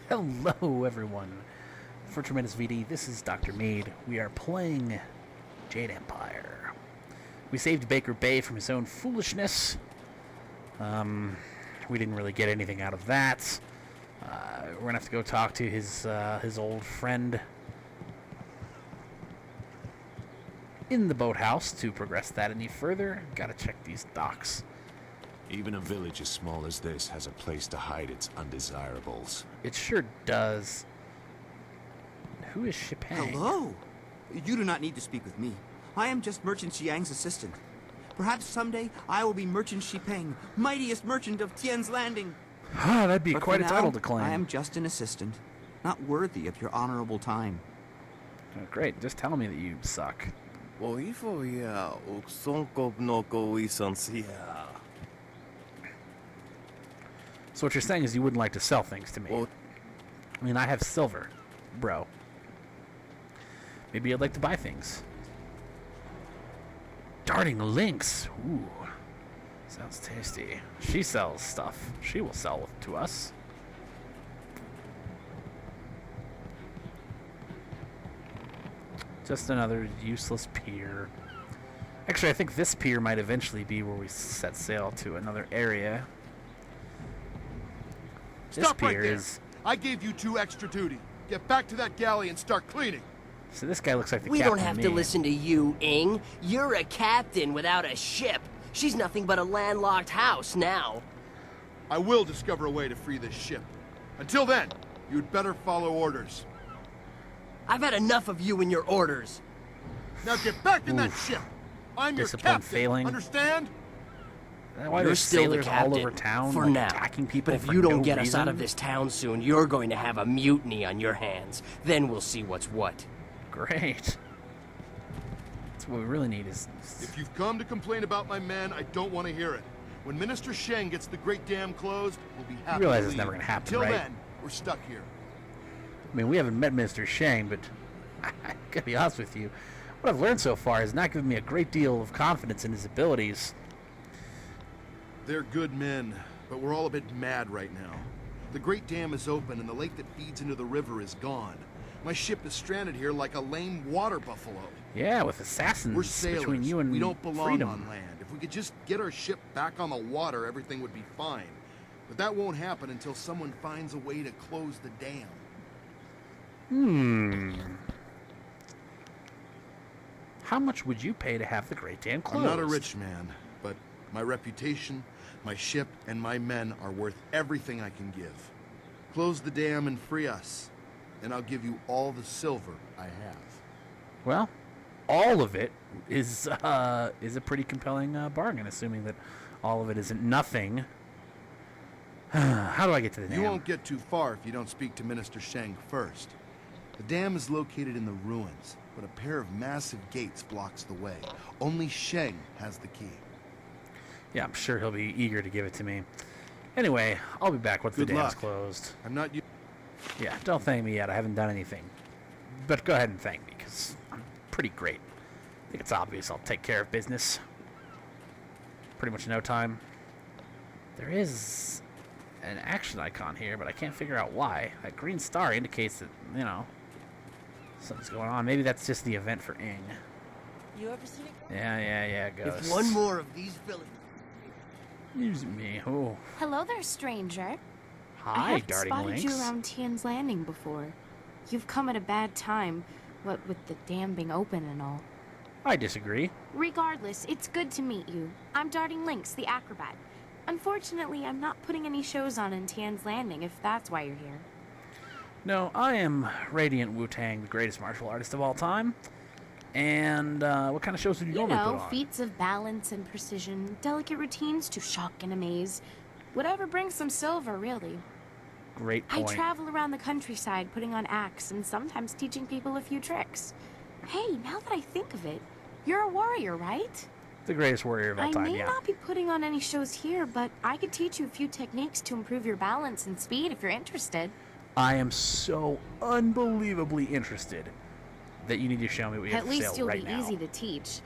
Hello, everyone. For Tremendous VD, this is Dr. Made. We are playing Jade Empire. We saved Baker Bay from his own foolishness. We didn't really get anything out of that. We're gonna have to go talk to his old friend in the boathouse to progress that any further. Gotta check these docks. Even a village as small as this has a place to hide its undesirables. It sure does. Who is Shipang? Hello! You do not need to speak with me. I am just Merchant Xiang's assistant. Perhaps someday I will be Merchant Shipang, mightiest merchant of Tien's Landing. That'd be But quite a for title now, to claim. I am just an assistant, not worthy of your honorable time. Oh, great, just tell me that you suck. So what you're saying is you wouldn't like to sell things to me. I mean, I have silver, bro. Maybe you'd like to buy things. Darting Lynx. Ooh. Sounds tasty. She sells stuff. She will sell it to us. Just another useless pier. Actually, I think this pier might eventually be where we set sail to another area. Stop right pier there. is... I gave you 2 extra duty. Get back to that galley and start cleaning. So this guy looks like the We captain don't have to to me. listen to you, Ing. You're a captain without a ship. She's nothing but a landlocked house now. I will discover a way to free this ship. Until then, you'd better follow orders. I've had enough of you and your orders. Now get back in that ship. I'm your Discipline captain. failing. Understand? Is that why You're there's still the sailors all captain over town for like, now. attacking people But if for you don't no get us reason? out of this town soon, you're going to have a mutiny on your hands. Then we'll see what's what. Great. That's what we really need is... If you've come to complain about my men, I don't want to hear it. When Minister Sheng gets the Great Dam closed, we'll be happy realize to it's leave. never gonna happen, Until right? then, we're stuck here. I mean, we haven't met Mr. Shang, but I gotta be honest with you. What I've learned so far has not given me a great deal of confidence in his abilities. They're good men, but we're all a bit mad right now. The Great Dam is open and the lake that feeds into the river is gone. My ship is stranded here like a lame water buffalo. Yeah, with assassins We're sailors. between you and we don't belong freedom. on land. If we could just get our ship back on the water, everything would be fine. But that won't happen until someone finds a way to close the dam. How much would you pay to have the Great Dam closed? I'm not a rich man, but my reputation, my ship, and my men are worth everything I can give. Close the dam and free us, and I'll give you all the silver I have. Well, all of it is a pretty compelling bargain, assuming that all of it isn't nothing. How do I get to the dam? You won't get too far if you don't speak to Minister Sheng first. The dam is located in the ruins, but a pair of massive gates blocks the way. Only Sheng has the key. Yeah, I'm sure he'll be eager to give it to me. Anyway, I'll be back once the Good dam's luck. closed. I'm not you. Yeah, don't thank me yet. I haven't done anything. But go ahead and thank me, because I'm pretty great. I think it's obvious I'll take care of business. Pretty much no time. There is an action icon here, but I can't figure out why. That green star indicates that, you know, something's going on. Maybe that's just the event for Ing. You ever seen it? Yeah, ghost. If one more of these villains... Use me. Oh. Hello there, stranger. I Hi, haven't Darting spotted Lynx. you around Tien's Landing before. You've come at a bad time, what with the dam being open and all. I disagree. Regardless, it's good to meet you. I'm Darting Lynx, the acrobat. Unfortunately, I'm not putting any shows on in Tien's Landing, if that's why you're here. No, I am Radiant Wu-Tang, the greatest martial artist of all time. And what kind of shows do you You normally know, put on? feats of balance and precision, delicate routines to shock and amaze. Whatever brings some silver, really. Great I point. travel around the countryside putting on acts and sometimes teaching people a few tricks. Hey, now that I think of it, you're a warrior, right? The greatest warrior of all I time, may yeah. not be putting on any shows here, but I could teach you a few techniques to improve your balance and speed if you're interested. I am so unbelievably interested that you need to show me what you have At for least sale you'll right be now. easy to teach.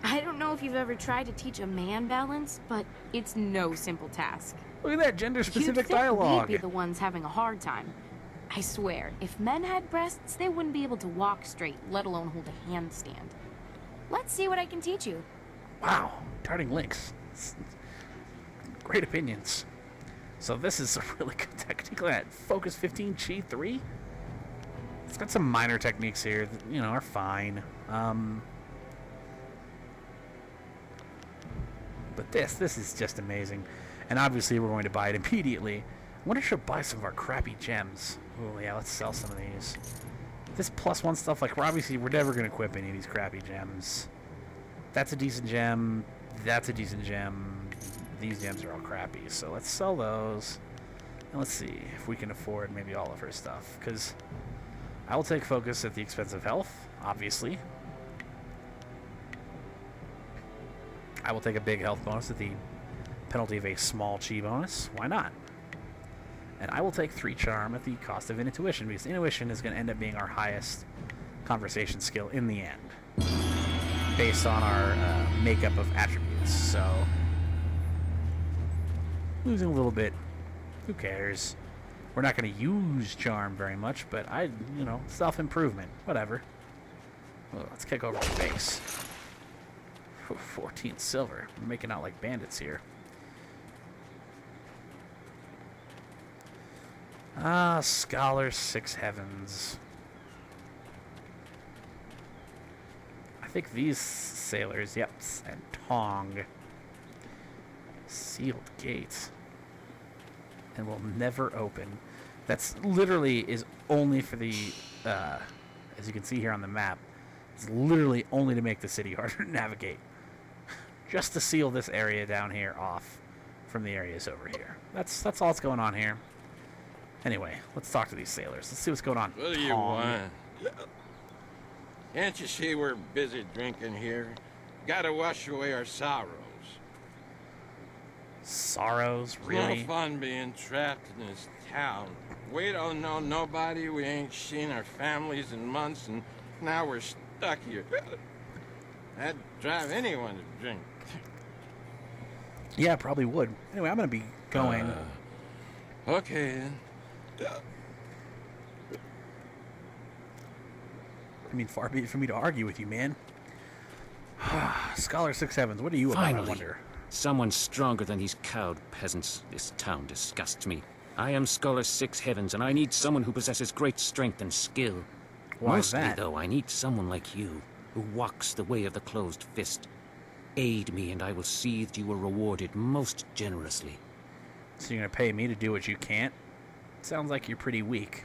I don't know if you've ever tried to teach a man balance, but it's no simple task. Look at that gender-specific You'd think dialogue. we'd be the ones having a hard time. I swear, if men had breasts, they wouldn't be able to walk straight, let alone hold a handstand. Let's see what I can teach you. Wow, darting links. Great opinions. So this is a really good technique. Look at that. Focus 15, chi 3. It's got some minor techniques here that, you know, are fine. But this is just amazing. And obviously we're going to buy it immediately. I wonder if she'll buy some of our crappy gems. Oh yeah, let's sell some of these. This +1 stuff, like, we're never going to equip any of these crappy gems. That's a decent gem. That's a decent gem. These gems are all crappy, so let's sell those. And let's see if we can afford maybe all of her stuff, because I will take focus at the expense of health, obviously. I will take a big health bonus at the penalty of a small chi bonus. Why not? And I will take 3 charm at the cost of intuition, because intuition is going to end up being our highest conversation skill in the end, based on our makeup of attributes. So losing a little bit, who cares? We're not going to use charm very much, but self-improvement, whatever. Well, let's kick over the base. 14 silver. We're making out like bandits here. Scholar 6 heavens. I think these sailors, yep, and Tong. Sealed gates. And will never open. That's literally is only for the, as you can see here on the map, it's literally only to make the city harder to navigate. Just to seal this area down here off from the areas over here. That's all that's going on here. Anyway, let's talk to these sailors. Let's see what's going on. What do you want? Can't you see we're busy drinking here? Gotta wash away our sorrows. Sorrows? It's Really? no fun being trapped in this town. We don't know nobody, we ain't seen our families in months, and now we're stuck here. That'd drive anyone to drink. Yeah, probably would. Anyway, I'm going to be going. Okay, then. I mean, far be it for me to argue with you, man. Scholar 6 heavens, what are you about, I Finally, wonder? someone stronger than these cowed peasants. This town disgusts me. I am Scholar 6 heavens, and I need someone who possesses great strength and skill. Why is Mostly, that? though, I need someone like you, who walks the way of the closed fist. Aid me, and I will see that you are rewarded most generously. So you're going to pay me to do what you can't? Sounds like you're pretty weak.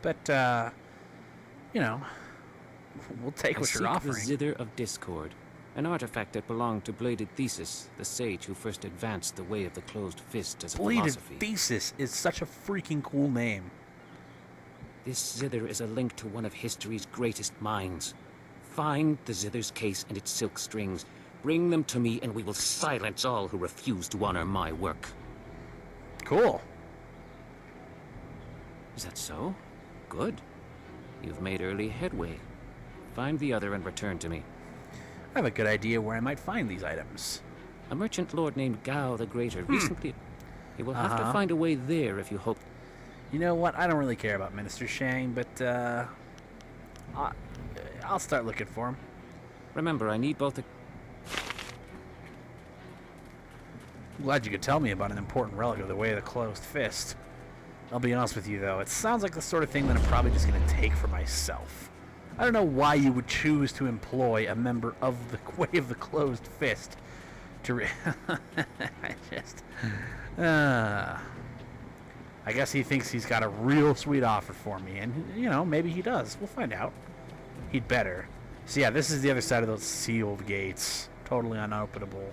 But, we'll take what you're I offering. seek the Zither of Discord, an artifact that belonged to Bladed Thesis, the sage who first advanced the way of the closed fist as a Bladed philosophy. Thesis is such a freaking cool name. This Zither is a link to one of history's greatest minds. Find the Zither's case and its silk strings. Bring them to me, and we will silence all who refuse to honor my work. Cool. Is that so? Good. You've made early headway. Find the other and return to me. I have a good idea where I might find these items. A merchant lord named Gao the Greater recently... You will have Uh-huh. to find a way there if you hope... You know what? I don't really care about Minister Shang, but, I'll start looking for him. Remember, I need both a... Glad you could tell me about an important relic of the Way of the Closed Fist. I'll be honest with you, though. It sounds like the sort of thing that I'm probably just going to take for myself. I don't know why you would choose to employ a member of the Way of the Closed Fist to I guess he thinks he's got a real sweet offer for me, and, maybe he does. We'll find out. He'd better. So yeah, this is the other side of those sealed gates. Totally unopenable.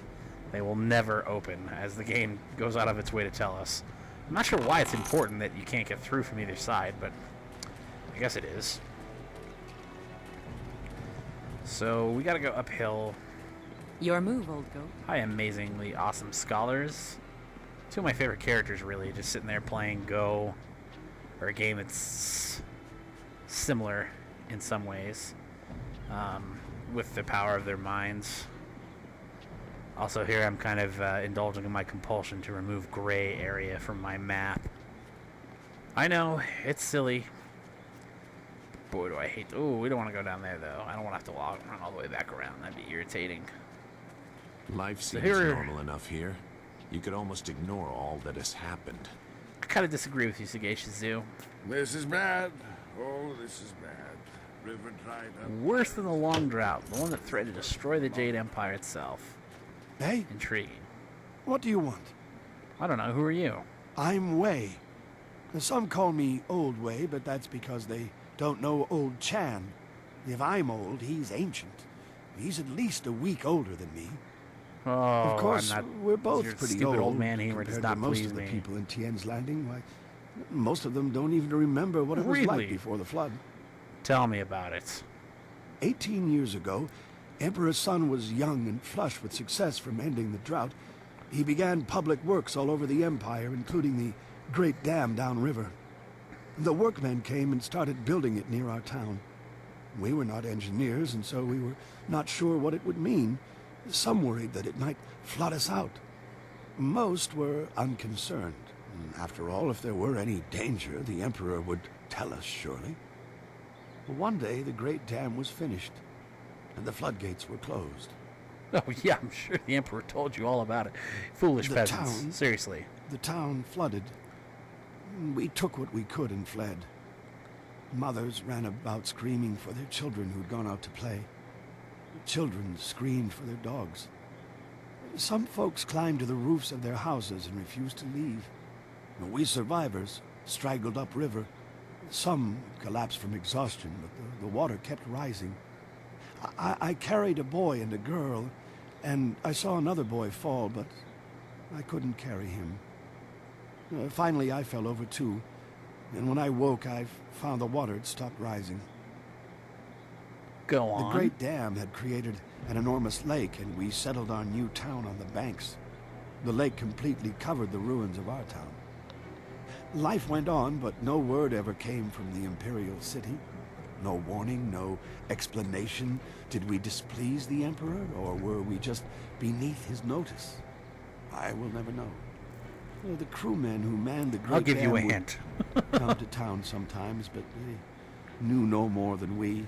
They will never open, as the game goes out of its way to tell us. I'm not sure why it's important that you can't get through from either side, but I guess it is. So we gotta go uphill. Your move, old goat. Hi, amazingly awesome scholars. Two of my favorite characters, really, just sitting there playing Go, or a game that's similar in some ways, with the power of their minds. Also here I'm kind of indulging in my compulsion to remove gray area from my map. I know, it's silly. Boy, do I hate... Ooh, we don't want to go down there, though. I don't want to have to run all the way back around. That'd be irritating. Life seems here- normal enough here. You could almost ignore all that has happened. I kind of disagree with you, Sagacious Zoo. This is bad. Oh, this is bad. River dried up. Worse than the Long Drought, the one that threatened to destroy the Jade Empire itself. Hey, Intriguing. what do you want? I don't know, who are you? I'm Wei. Some call me Old Wei, but that's because they don't know Old Chan. If I'm old, he's ancient. He's at least a week older than me. Oh, Of course, I'm not... we're both your pretty stupid old. old man humor does compared not to most please of the me. people in Tien's Landing. Why, most of them don't even remember what it was Really? like before the flood. Tell me about it. 18 years ago, Emperor Sun was young and flush with success from ending the drought. He began public works all over the empire, including the Great Dam downriver. The workmen came and started building it near our town. We were not engineers, and so we were not sure what it would mean. Some worried that it might flood us out. Most were unconcerned. After all, if there were any danger, the Emperor would tell us, surely. One day, the Great Dam was finished, and the floodgates were closed. Oh, yeah, I'm sure the Emperor told you all about it. Foolish The peasants. town- Seriously. The town flooded. We took what we could and fled. Mothers ran about screaming for their children who'd gone out to play. Children screamed for their dogs. Some folks climbed to the roofs of their houses and refused to leave. We survivors straggled upriver. Some collapsed from exhaustion, but the water kept rising. I carried a boy and a girl, and I saw another boy fall, but I couldn't carry him. Finally, I fell over too, and when I woke, I found the water had stopped rising. Go on. The Great Dam had created an enormous lake, and we settled our new town on the banks. The lake completely covered the ruins of our town. Life went on, but no word ever came from the Imperial City. No warning, no explanation. Did we displease the Emperor, or were we just beneath his notice? I will never know. The crewmen who manned the Great I'll give Dam you a would hint. come to town sometimes, but they knew no more than we.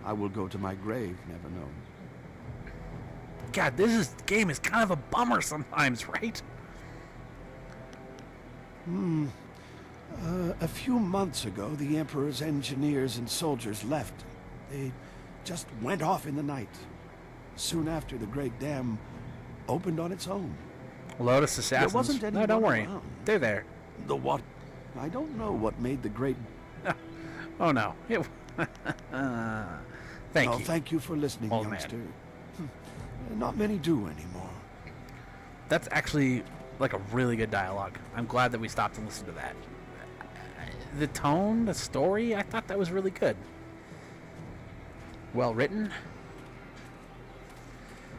I will go to my grave, never knowing. God, this game is kind of a bummer sometimes, right? A few months ago, the Emperor's engineers and soldiers left. They just went off in the night. Soon after, the Great Dam opened on its own. Lotus Assassins. wasn't No, anyone don't worry. around. They're there. The what? I don't know what made the Great... Oh, no. Thank Oh, you. thank you for listening, Old man. youngster. Not many do anymore. That's actually like a really good dialogue. I'm glad that we stopped and listened to that. The tone, the story, I thought that was really good. Well written.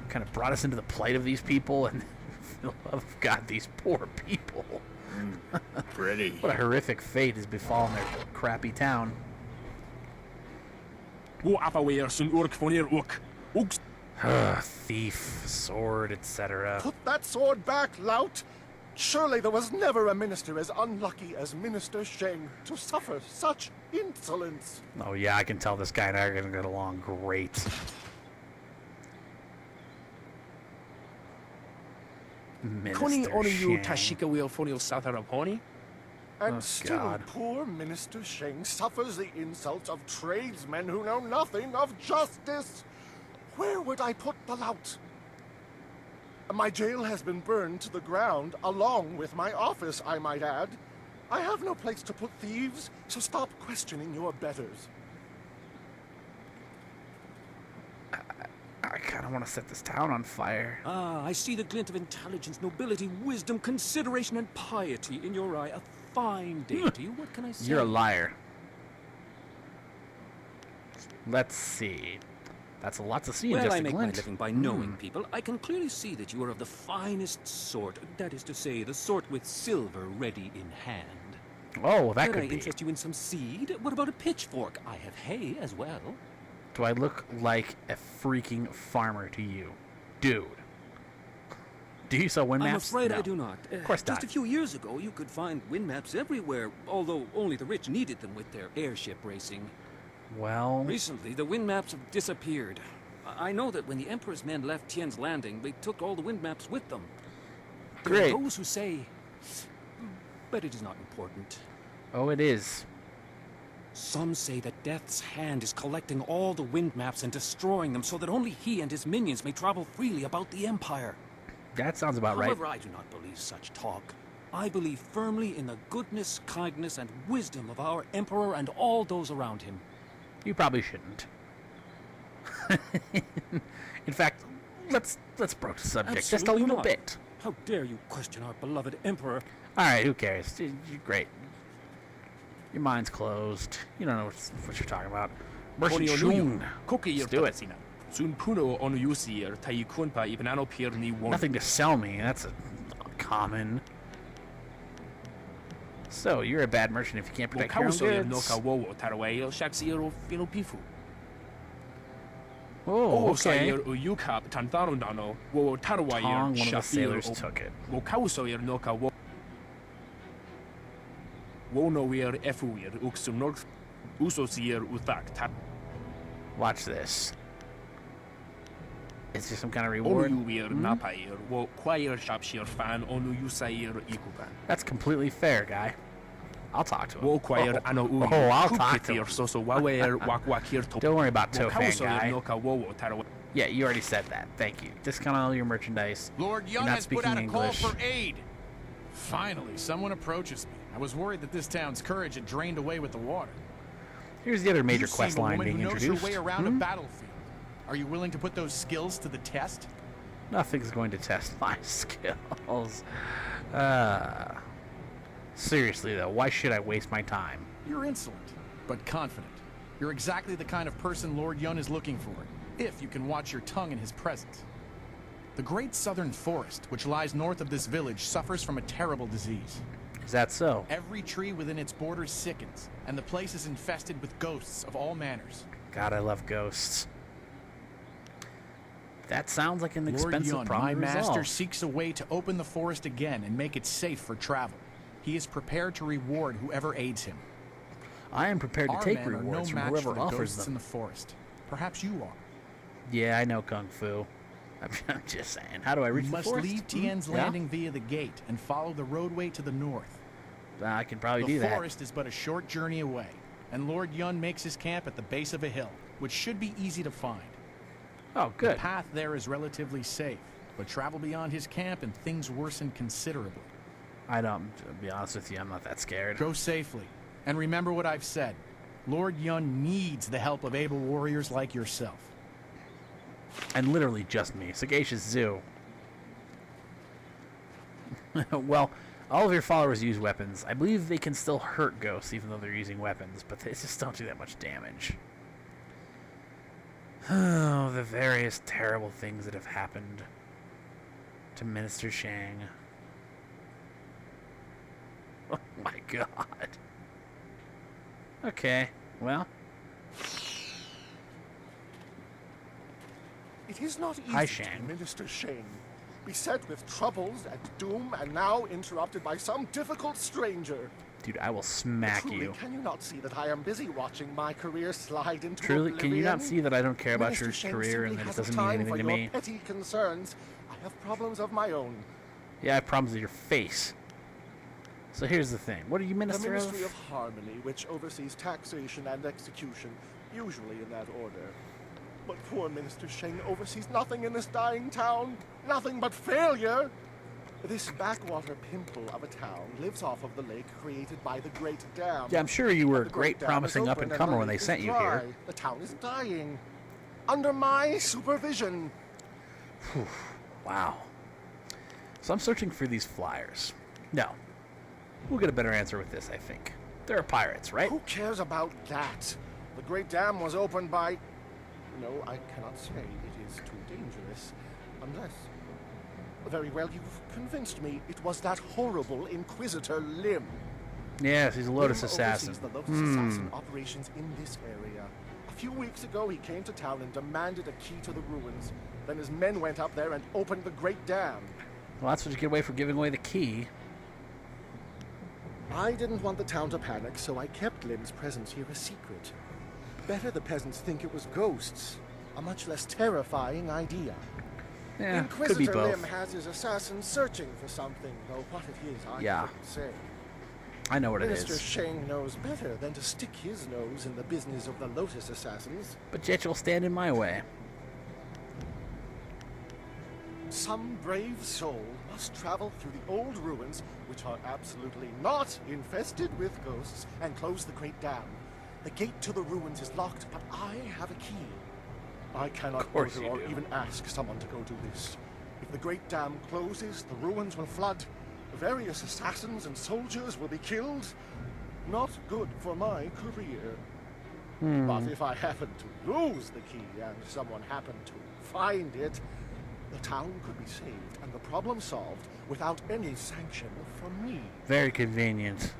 Kind of brought us into the plight of these people, and for the love of God, these poor people. Pretty. What a horrific fate has befallen their crappy town. Thief, sword, etc. Put that sword back, lout! Surely there was never a minister as unlucky as Minister Sheng to suffer such insolence. Oh yeah, I can tell this guy and I are going to get along great. Minister Shang. And Oh, still God. poor Minister Sheng suffers the insults of tradesmen who know nothing of justice. Where would I put the lout? My jail has been burned to the ground, along with my office, I might add. I have no place to put thieves, so stop questioning your betters. I kind of want to set this town on fire. Ah, I see the glint of intelligence, nobility, wisdom, consideration, and piety in your eye. A fine deity. What can I say? You're a liar. Let's see. That's a lot to see in Well, just I a make my glint. living by knowing people. I can clearly see that you are of the finest sort. That is to say, the sort with silver ready in hand. Oh, well, that Could I could be. interest you in some seed? What about a pitchfork? I have hay as well. Do I look like a freaking farmer to you? Dude. Do you sell wind I'm maps? afraid No. I do not. Of course Just not. a few years ago, you could find wind maps everywhere, although only the rich needed them with their airship racing. Well, Recently, the wind maps have disappeared. I know that when the Emperor's men left Tien's Landing, they took all the wind maps with them. There Great. are those who say, but it is not important. oh, it is. Some say that Death's Hand is collecting all the wind maps and destroying them so that only he and his minions may travel freely about the Empire. That sounds about right. However, I do not believe such talk. I believe firmly in the goodness, kindness, and wisdom of our Emperor and all those around him. You probably shouldn't. In fact, let's broach the subject just a Absolutely little not. bit. How dare you question our beloved Emperor? All right, who cares? You're great. Your mind's closed. You don't know what you're talking about. Merchant Shun. Let's do it. Nothing to sell me. That's a common. So you're a bad merchant if you can't protect your own goods. Oh, okay. Tong, one of the sailors took it. Watch this. Is there some kind of reward? That's completely fair, guy. I'll talk to him. I'll talk to him. Don't worry about Tofan, guy. Yeah, you already said that. Thank you. Discount all your merchandise. Lord You're Young not has put speaking out a English. call for aid. Finally, someone approaches me. I was worried that this town's courage had drained away with the water. Here's the other major You seem quest a line woman being who knows introduced. her way around a battlefield. Are you willing to put those skills to the test? Nothing's going to test my skills. Seriously, though, why should I waste my time? You're insolent, but confident. You're exactly the kind of person Lord Yun is looking for, if you can watch your tongue in his presence. The great southern forest, which lies north of this village, suffers from a terrible disease. Is that so? Every tree within its borders sickens, and the place is infested with ghosts of all manners. God, I love ghosts. That sounds like an expensive Lord Yun, problem my to master, resolve. seeks a way to open the forest again and make it safe for travel. He is prepared to reward whoever aids him. I am prepared to Our take men are rewards no from match whoever for the offers ghosts them. in the forest. Perhaps you are. Yeah, I know Kung Fu. I'm just saying. How do I reach You the must forest? leave Tien's Yeah? Landing via the gate and follow the roadway to the north. I can probably do The that. forest is but a short journey away, and Lord Yun makes his camp at the base of a hill, which should be easy to find. Oh, good. The path there is relatively safe, but travel beyond his camp and things worsen considerably. I don't, to be honest with you, I'm not that scared. Go safely, and remember what I've said. Lord Yun needs the help of able warriors like yourself. And literally just me. Sagacious Zoo. Well, all of your followers use weapons. I believe they can still hurt ghosts even though they're using weapons, but they just don't do that much damage. Oh, the various terrible things that have happened to Minister Shang. Oh my god. Okay, well. It is not easy Hi, to Shang. be Minister Shang, beset with troubles and doom, and now interrupted by some difficult stranger. Dude, I will smack Truly, you. can you not see that I am busy watching my career slide into Truly, oblivion? can you not see that I don't care about Minister your Shang career and simply that it hasn't doesn't mean time anything for to your me? petty concerns. I have problems of my own. Yeah, I have problems with your face. So here's the thing. What are you The Minister Ministry of? of Harmony, which oversees taxation and execution, usually in that order. But poor Minister Shang oversees nothing in this dying town. Nothing but failure. This backwater pimple of a town lives off of the lake created by the Great Dam. Yeah, I'm sure you were a The great Dam is promising up open and comer the when they lake is sent you dry. here. The town is dying. Under my supervision. Wow. So I'm searching for these flyers. No. We'll get a better answer with this, I think. There are pirates, right? Who cares about that? The Great Dam was opened by... No, I cannot say. It is too dangerous. Unless... Very well, you've convinced me. It was that horrible Inquisitor Lim. Yes, he's a Lotus Lim assassin. oversees the Lotus assassin operations in this area. A few weeks ago, he came to town and demanded a key to the ruins. Then his men went up there and opened the Great Dam. Well, that's what you get away for giving away the key. I didn't want the town to panic, so I kept Lim's presence here a secret. Better the peasants think it was ghosts. A much less terrifying idea. Yeah, Inquisitor could be both. Lim has his assassins searching for something, though what it is I Yeah. couldn't say. I know what it Minister is. Sheng knows better than to stick his nose in the business of the Lotus assassins. But yet you'll stand in my way. Some brave soul must travel through the old ruins, which are absolutely not infested with ghosts, and close the great dam. The gate to the ruins is locked, but I have a key. I cannot course order you or do. even ask someone to go do this. If the great dam closes, the ruins will flood. Various assassins and soldiers will be killed. Not good for my career. But if I happen to lose the key and someone happened to find it, the town could be saved and the problem solved without any sanction from me. Very convenient.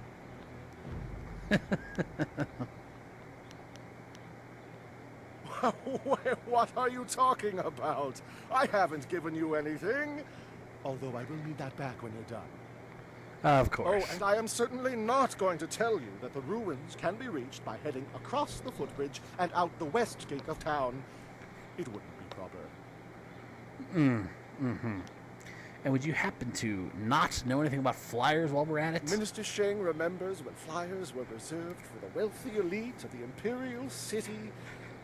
What are you talking about? I haven't given you anything. Although I will need that back when you're done. Of course. Oh, and I am certainly not going to tell you that the ruins can be reached by heading across the footbridge and out the west gate of town. It wouldn't be proper. And would you happen to not know anything about flyers while we're at it? Minister Sheng remembers when flyers were reserved for the wealthy elite of the Imperial City.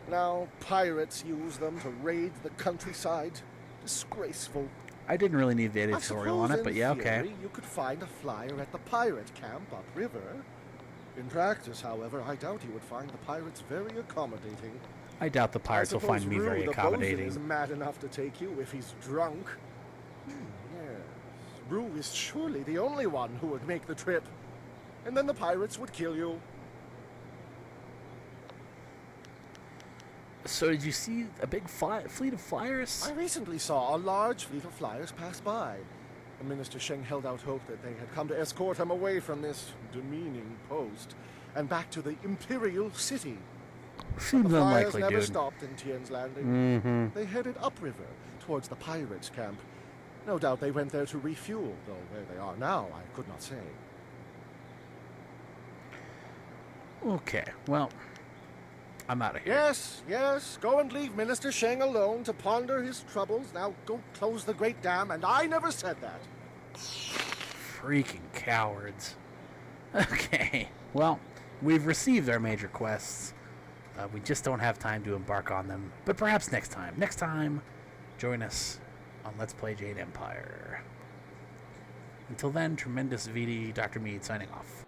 Now pirates use them to raid the countryside. Disgraceful. I didn't really need the I editorial on it, suppose but in yeah, okay. theory, you could find a flyer at the pirate camp upriver. In practice, however, I doubt you would find the pirates very accommodating. I doubt the pirates will find me very Rue accommodating. is mad enough to take you if he's drunk. Yes, Rue is surely the only one who would make the trip. And then the pirates would kill you. So did you see a big fleet of flyers? I recently saw a large fleet of flyers pass by. The Minister Sheng held out hope that they had come to escort him away from this demeaning post and back to the Imperial City. Seems The flyers unlikely, never dude. stopped in Tien's Landing. They headed upriver towards the pirates' camp. No doubt they went there to refuel, though where they are now, I could not say. Okay, well, I'm out of here. Yes, yes, go and leave Minister Sheng alone to ponder his troubles. Now go close the great dam, and I never said that. Freaking cowards. Okay, well, we've received our major quests. We just don't have time to embark on them. But perhaps next time. Next time, join us on Let's Play Jade Empire. Until then, Tremendous VD, Dr. Mead signing off.